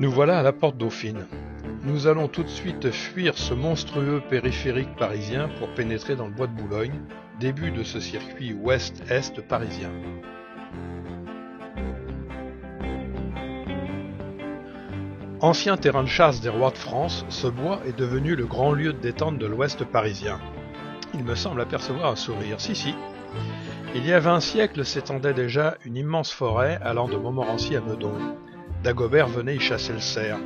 Nous voilà à la Porte Dauphine. Nous allons tout de suite fuir ce monstrueux périphérique parisien pour pénétrer dans le bois de Boulogne, début de ce circuit ouest-est parisien. Ancien terrain de chasse des rois de France, ce bois est devenu le grand lieu de détente de l'ouest parisien. Il me semble apercevoir un sourire. Si. Il y a 20 siècles s'étendait déjà une immense forêt allant de Montmorency à Meudon. Dagobert venait y chasser le cerf.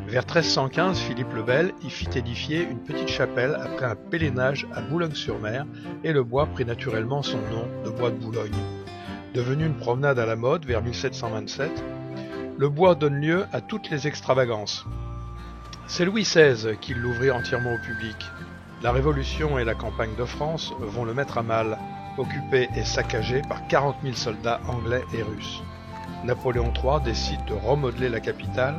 Vers 1315, Philippe le Bel y fit édifier une petite chapelle après un pèlerinage à Boulogne-sur-Mer et le bois prit naturellement son nom de bois de Boulogne. Devenu une promenade à la mode vers 1727, le bois donne lieu à toutes les extravagances. C'est Louis XVI qui l'ouvrit entièrement au public. La Révolution et la campagne de France vont le mettre à mal, occupé et saccagé par 40 000 soldats anglais et russes. Napoléon III décide de remodeler la capitale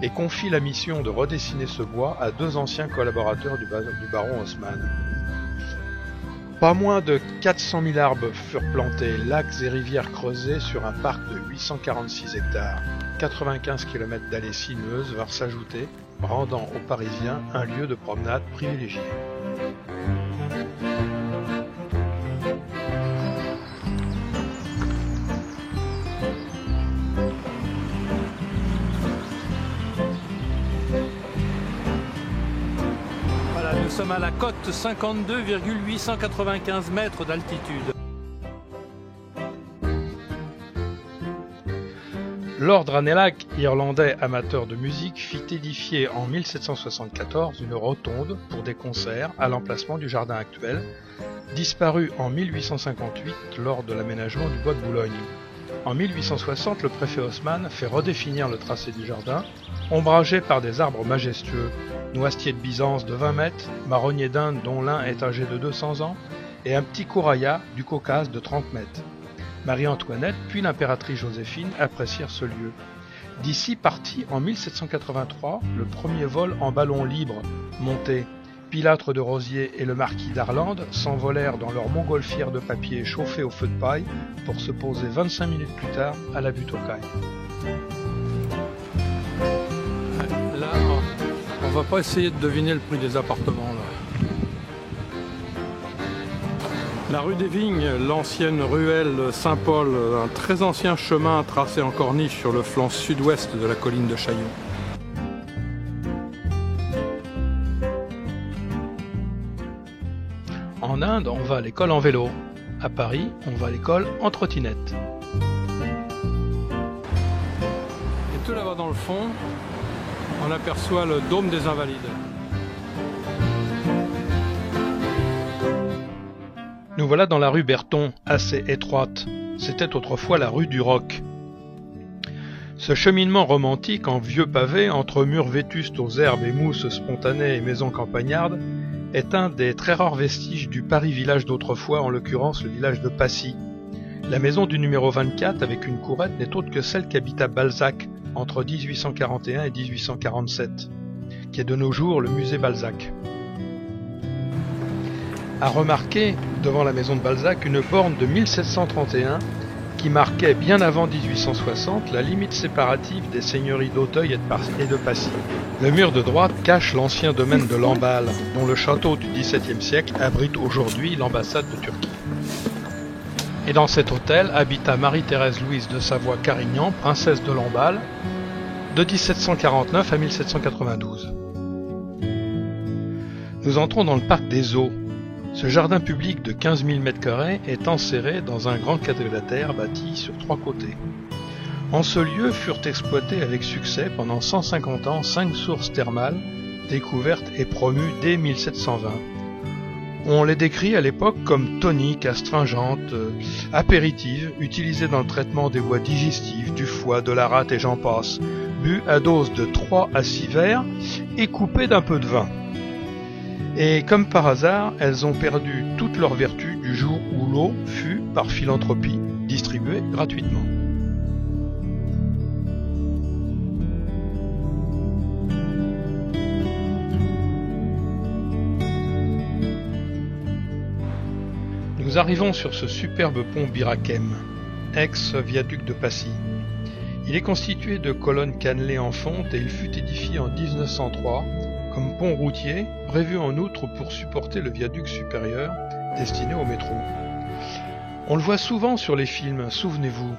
et confie la mission de redessiner ce bois à deux anciens collaborateurs du baron Haussmann. Pas moins de 400 000 arbres furent plantés, lacs et rivières creusés sur un parc de 846 hectares. 95 km d'allées sinueuses vinrent s'ajouter, rendant aux Parisiens un lieu de promenade privilégié. Nous sommes à la cote 52,895 mètres d'altitude. Lord Ranelagh, irlandais amateur de musique, fit édifier en 1774 une rotonde pour des concerts à l'emplacement du jardin actuel, disparu en 1858 lors de l'aménagement du bois de Boulogne. En 1860, le préfet Haussmann fait redéfinir le tracé du jardin, ombragé par des arbres majestueux, noisetiers de Byzance de 20 mètres, marronniers d'Inde dont l'un est âgé de 200 ans, et un petit couraya du Caucase de 30 mètres. Marie-Antoinette puis l'impératrice Joséphine apprécièrent ce lieu. D'ici partit en 1783 le premier vol en ballon libre monté. Pilâtre de Rosier et le marquis d'Arlande s'envolèrent dans leur montgolfière de papier chauffée au feu de paille pour se poser 25 minutes plus tard à la butte aux Cailles. Là, on va pas essayer de deviner le prix des appartements là. La rue des Vignes, l'ancienne ruelle Saint-Paul, un très ancien chemin tracé en corniche sur le flanc sud-ouest de la colline de Chaillot. En Inde, on va à l'école en vélo. À Paris, on va à l'école en trottinette. Et tout là-bas dans le fond, on aperçoit le dôme des Invalides. Nous voilà dans la rue Berton, assez étroite. C'était autrefois la rue du Roc. Ce cheminement romantique en vieux pavé, entre murs vétustes aux herbes et mousses spontanées et maisons campagnardes, est un des très rares vestiges du Paris-village d'autrefois, en l'occurrence le village de Passy. La maison du numéro 24 avec une courette n'est autre que celle qu'habita Balzac entre 1841 et 1847, qui est de nos jours le musée Balzac. À remarquer, devant la maison de Balzac, une borne de 1731 qui marquait bien avant 1860 la limite séparative des seigneuries d'Auteuil et de Passy. Le mur de droite cache l'ancien domaine de Lamballe, dont le château du XVIIe siècle abrite aujourd'hui l'ambassade de Turquie. Et dans cet hôtel habita Marie-Thérèse Louise de Savoie-Carignan, princesse de Lamballe, de 1749 à 1792. Nous entrons dans le parc des Eaux. Ce jardin public de 15 000 m² est enserré dans un grand quadrilatère bâti sur 3 côtés. En ce lieu furent exploitées avec succès pendant 150 ans 5 sources thermales, découvertes et promues dès 1720. On les décrit à l'époque comme toniques, astringentes, apéritives, utilisées dans le traitement des voies digestives, du foie, de la rate et j'en passe, bu à dose de 3 à 6 verres et coupées d'un peu de vin. Et comme par hasard, elles ont perdu toute leur vertu du jour où l'eau fut, par philanthropie, distribuée gratuitement. Nous arrivons sur ce superbe pont Bir Hakeim, ex-viaduc de Passy. Il est constitué de colonnes cannelées en fonte et il fut édifié en 1903 comme pont routier, prévu en outre pour supporter le viaduc supérieur destiné au métro. On le voit souvent sur les films, souvenez-vous.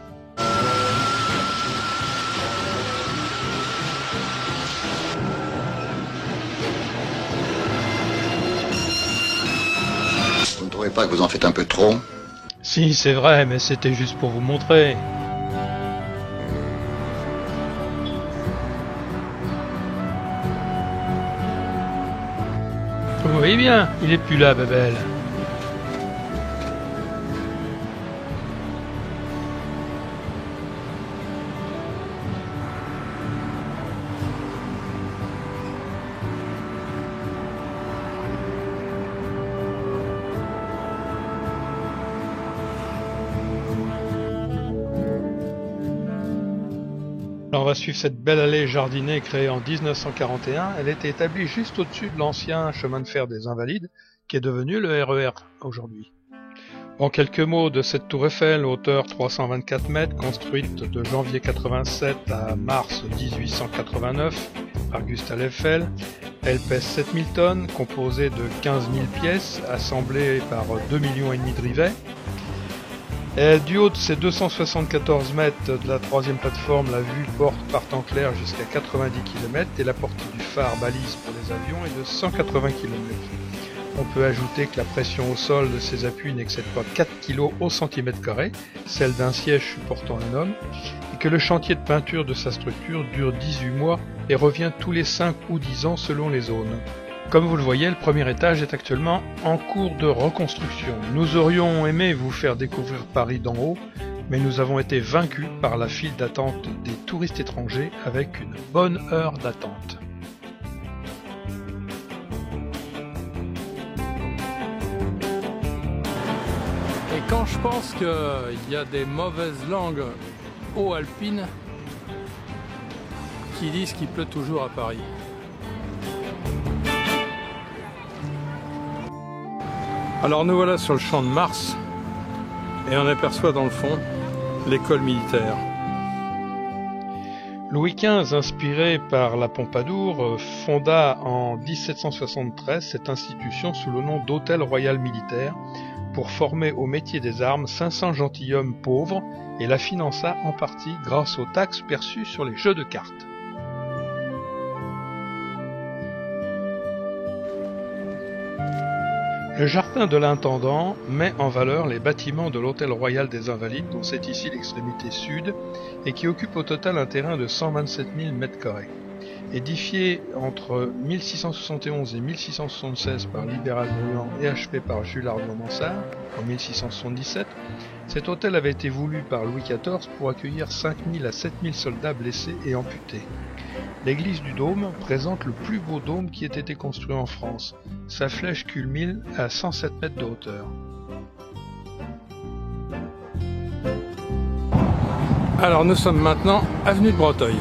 Vous ne trouvez pas que vous en faites un peu trop? Si, c'est vrai, mais c'était juste pour vous montrer. Vous voyez bien, il est plus là, Babel. Alors on va suivre cette belle allée jardinée créée en 1941. Elle était établie juste au-dessus de l'ancien chemin de fer des Invalides, qui est devenu le RER aujourd'hui. En quelques mots de cette tour Eiffel, hauteur 324 mètres, construite de janvier 87 à mars 1889 par Gustave Eiffel. Elle pèse 7000 tonnes, composée de 15 000 pièces, assemblées par 2,5 millions de rivets. Et du haut de ces 274 mètres de la troisième plateforme, la vue porte en clair jusqu'à 90 km et la portée du phare balise pour les avions est de 180 km. On peut ajouter que la pression au sol de ces appuis n'excède pas 4 kg au centimètre carré, celle d'un siège supportant un homme, et que le chantier de peinture de sa structure dure 18 mois et revient tous les 5 ou 10 ans selon les zones. Comme vous le voyez, le premier étage est actuellement en cours de reconstruction. Nous aurions aimé vous faire découvrir Paris d'en haut, mais nous avons été vaincus par la file d'attente des touristes étrangers avec une bonne heure d'attente. Et quand je pense qu'il y a des mauvaises langues haut-alpines qui disent qu'il pleut toujours à Paris. Alors nous voilà sur le champ de Mars et on aperçoit dans le fond l'école militaire. Louis XV, inspiré par la Pompadour, fonda en 1773 cette institution sous le nom d'Hôtel Royal Militaire pour former au métier des armes 500 gentilshommes pauvres et la finança en partie grâce aux taxes perçues sur les jeux de cartes. Le jardin de l'intendant met en valeur les bâtiments de l'Hôtel Royal des Invalides, dont c'est ici l'extrémité sud, et qui occupe au total un terrain de 127 000 m². Édifié entre 1671 et 1676 par Libéral Bruand et achevé par Jules Arnaud-Mansart en 1677, cet hôtel avait été voulu par Louis XIV pour accueillir 5 000 à 7 000 soldats blessés et amputés. L'église du Dôme présente le plus beau dôme qui ait été construit en France. Sa flèche culmine à 107 mètres de hauteur. Alors nous sommes maintenant avenue de Breteuil.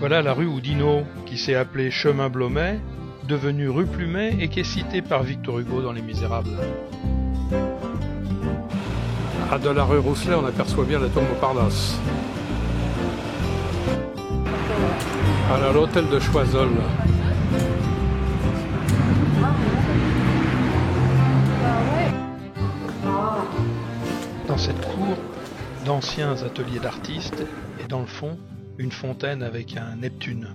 Voilà la rue Oudinot, qui s'est appelée Chemin Blomet, devenue rue Plumet et qui est citée par Victor Hugo dans Les Misérables. À de la rue Rousselet, on aperçoit bien la tour Montparnasse. Alors l'hôtel de Choiseul. Dans cette cour, d'anciens ateliers d'artistes et dans le fond, une fontaine avec un Neptune.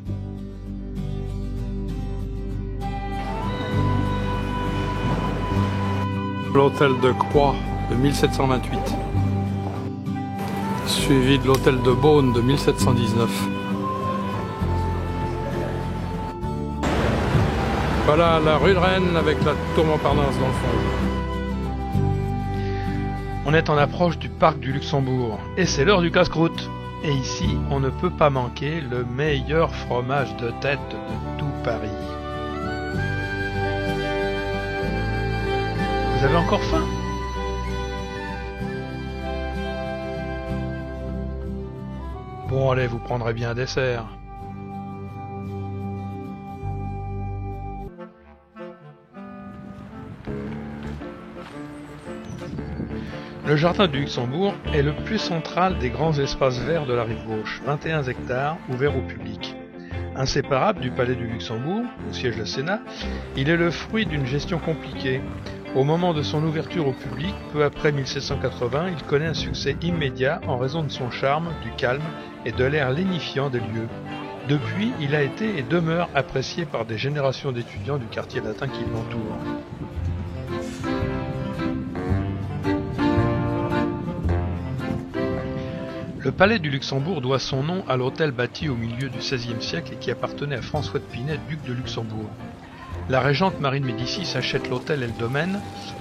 L'hôtel de Croix de 1728, suivi de l'hôtel de Beaune de 1719. Voilà la rue de Rennes avec la tour Montparnasse dans le fond. On est en approche du parc du Luxembourg et c'est l'heure du casse-croûte. Et ici, on ne peut pas manquer le meilleur fromage de tête de tout Paris. Vous avez encore faim ? Bon allez, vous prendrez bien un dessert. Le jardin du Luxembourg est le plus central des grands espaces verts de la rive gauche, 21 hectares ouverts au public. Inséparable du palais du Luxembourg, au siège du Sénat, il est le fruit d'une gestion compliquée. Au moment de son ouverture au public, peu après 1780, il connaît un succès immédiat en raison de son charme, du calme et de l'air lénifiant des lieux. Depuis, il a été et demeure apprécié par des générations d'étudiants du quartier latin qui l'entourent. Le palais du Luxembourg doit son nom à l'hôtel bâti au milieu du XVIe siècle et qui appartenait à François de Pinay, duc de Luxembourg. La régente Marie de Médicis achète l'hôtel et le domaine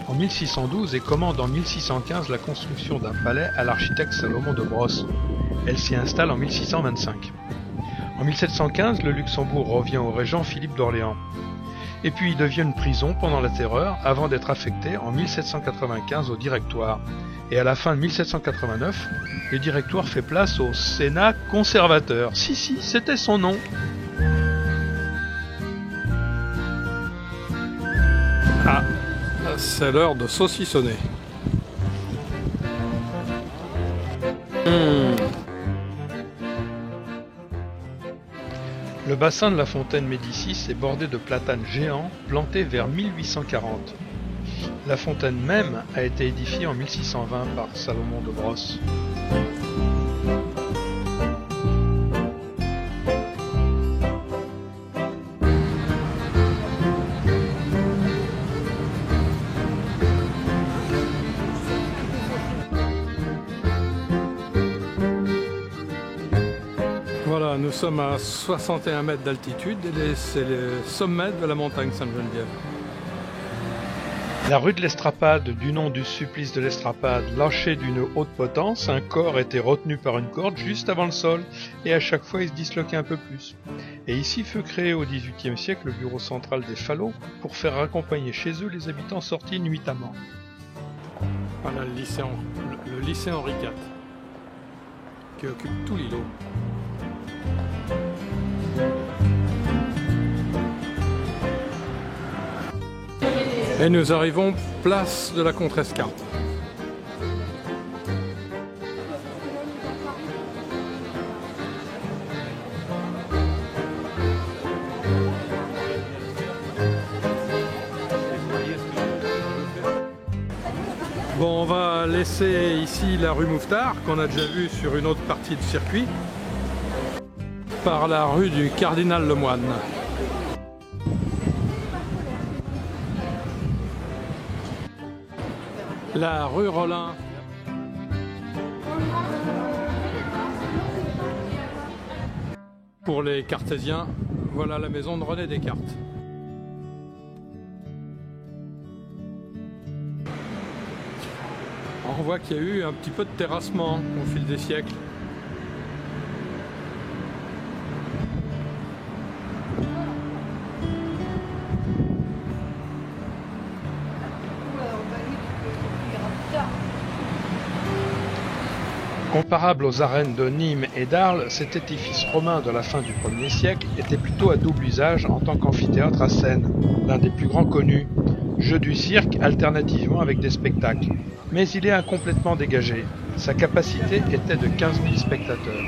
en 1612 et commande en 1615 la construction d'un palais à l'architecte Salomon de Brosse. Elle s'y installe en 1625. En 1715, le Luxembourg revient au régent Philippe d'Orléans. Et puis il devient une prison pendant la Terreur avant d'être affecté en 1795 au Directoire. Et à la fin de 1789, le Directoire fait place au Sénat conservateur. Si, c'était son nom. Ah, c'est l'heure de saucissonner. Le bassin de la fontaine Médicis est bordé de platanes géants plantés vers 1840. La fontaine même a été édifiée en 1620 par Salomon de Brosse. Voilà, nous sommes à 61 mètres d'altitude et c'est le sommet de la montagne Sainte-Geneviève. La rue de l'Estrapade, du nom du supplice de l'Estrapade, lâché d'une haute potence, un corps était retenu par une corde juste avant le sol, et à chaque fois il se disloquait un peu plus. Et ici fut créé au XVIIIe siècle le bureau central des Fallots, pour faire accompagner chez eux les habitants sortis nuitamment. Voilà le lycée Henri IV, qui occupe tout l'îlot. Et nous arrivons place de la Contrescarpe. Bon, on va laisser ici la rue Mouffetard, qu'on a déjà vue sur une autre partie du circuit, par la rue du Cardinal Lemoine. La rue Rollin. Pour les cartésiens, voilà la maison de René Descartes. On voit qu'il y a eu un petit peu de terrassement au fil des siècles. Comparable aux arènes de Nîmes et d'Arles, cet édifice romain de la fin du 1er siècle était plutôt à double usage en tant qu'amphithéâtre à scène, l'un des plus grands connus, jeu du cirque alternativement avec des spectacles. Mais il est incomplètement dégagé, sa capacité était de 15 000 spectateurs.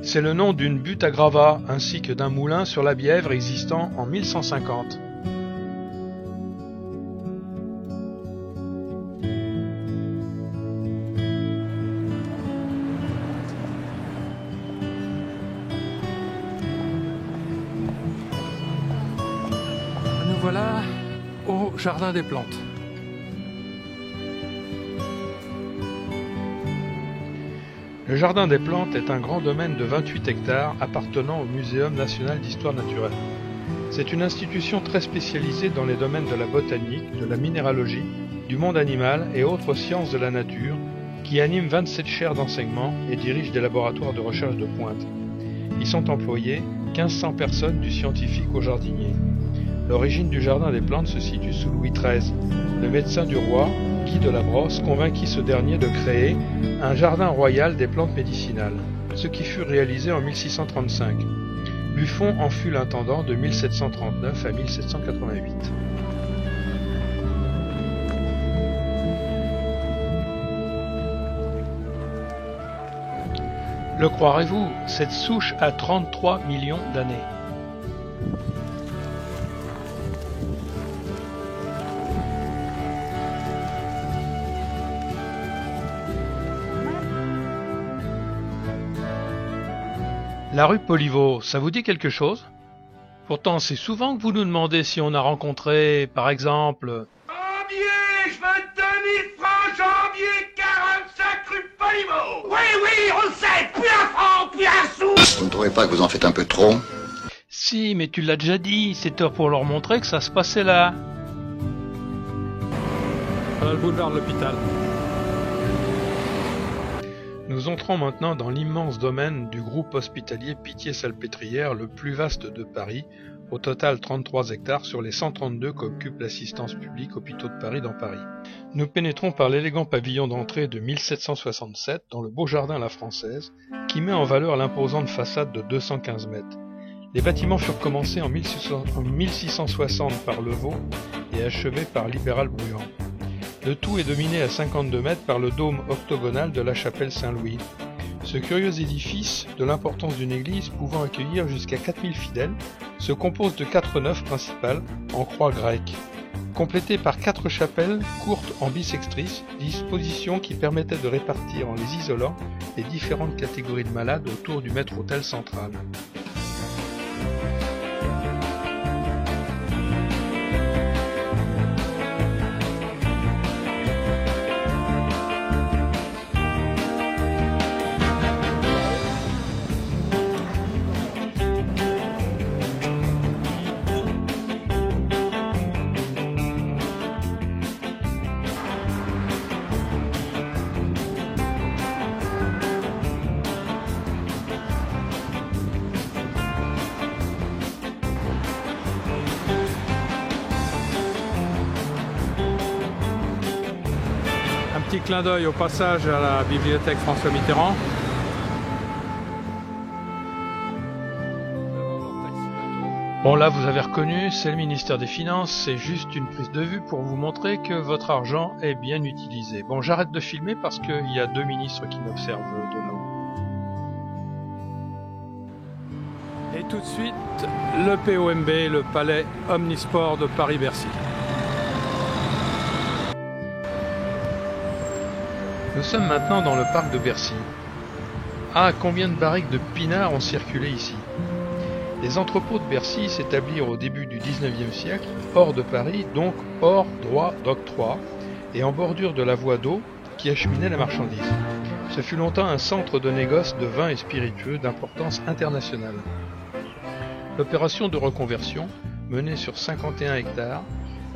C'est le nom d'une butte à gravats ainsi que d'un moulin sur la Bièvre existant en 1150. Voilà au Jardin des Plantes. Le Jardin des Plantes est un grand domaine de 28 hectares appartenant au Muséum national d'histoire naturelle. C'est une institution très spécialisée dans les domaines de la botanique, de la minéralogie, du monde animal et autres sciences de la nature, qui anime 27 chaires d'enseignement et dirige des laboratoires de recherche de pointe. Y sont employés 1500 personnes du scientifique au jardinier. L'origine du jardin des plantes se situe sous Louis XIII. Le médecin du roi, Guy de la Brosse, convainquit ce dernier de créer un jardin royal des plantes médicinales, ce qui fut réalisé en 1635. Buffon en fut l'intendant de 1739 à 1788. Le croirez-vous, cette souche a 33 millions d'années. La rue Poliveau, ça vous dit quelque chose? Pourtant, c'est souvent que vous nous demandez si on a rencontré, par exemple... Janvier, je veux 2000 francs, janvier, 45 rue Poliveau. Oui, on le sait, plus un franc, plus un sou. Vous ne trouvez pas que vous en faites un peu trop? Si, mais tu l'as déjà dit, c'était pour leur montrer que ça se passait là. Voilà le boulevard de l'hôpital. Nous entrons maintenant dans l'immense domaine du groupe hospitalier Pitié-Salpêtrière, le plus vaste de Paris, au total 33 hectares sur les 132 qu'occupe l'assistance publique Hôpitaux de Paris dans Paris. Nous pénétrons par l'élégant pavillon d'entrée de 1767 dans le beau jardin La Française, qui met en valeur l'imposante façade de 215 mètres. Les bâtiments furent commencés en 1660 par Levaux et achevés par Libéral Bruand. Le tout est dominé à 52 mètres par le dôme octogonal de la chapelle Saint-Louis. Ce curieux édifice, de l'importance d'une église pouvant accueillir jusqu'à 4000 fidèles, se compose de 4 nefs principales en croix grecque, complétées par 4 chapelles courtes en bissextrices, disposition qui permettait de répartir en les isolant les différentes catégories de malades autour du maître-autel central. Petit clin d'œil au passage à la bibliothèque François Mitterrand. Bon là vous avez reconnu, c'est le ministère des Finances, c'est juste une prise de vue pour vous montrer que votre argent est bien utilisé. Bon j'arrête de filmer parce qu'il y a 2 ministres qui m'observent de là. Et tout de suite, le POMB, le palais omnisport de Paris-Bercy. Nous sommes maintenant dans le parc de Bercy. Ah, combien de barriques de pinards ont circulé ici. Les entrepôts de Bercy s'établirent au début du XIXe siècle, hors de Paris, donc hors droit d'octroi, et en bordure de la voie d'eau qui acheminait la marchandise. Ce fut longtemps un centre de négoce de vins et spiritueux d'importance internationale. L'opération de reconversion, menée sur 51 hectares,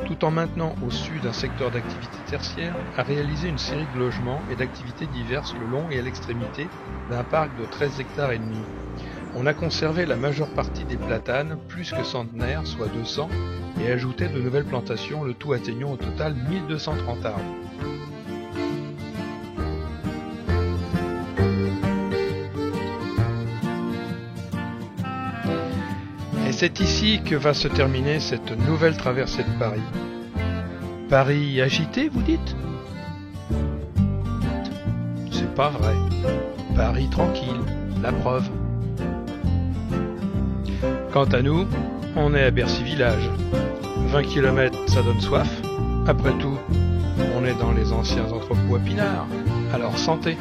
tout en maintenant au sud un secteur d'activité tertiaire, a réalisé une série de logements et d'activités diverses le long et à l'extrémité d'un parc de 13 hectares et demi. On a conservé la majeure partie des platanes, plus que centenaires, soit 200, et ajouté de nouvelles plantations, le tout atteignant au total 1230 arbres. Et c'est ici que va se terminer cette nouvelle traversée de Paris. Paris agité, vous dites? C'est pas vrai. Paris tranquille, la preuve. Quant à nous, on est à Bercy Village. 20 km, ça donne soif. Après tout, on est dans les anciens entrepôts à pinards. Alors santé!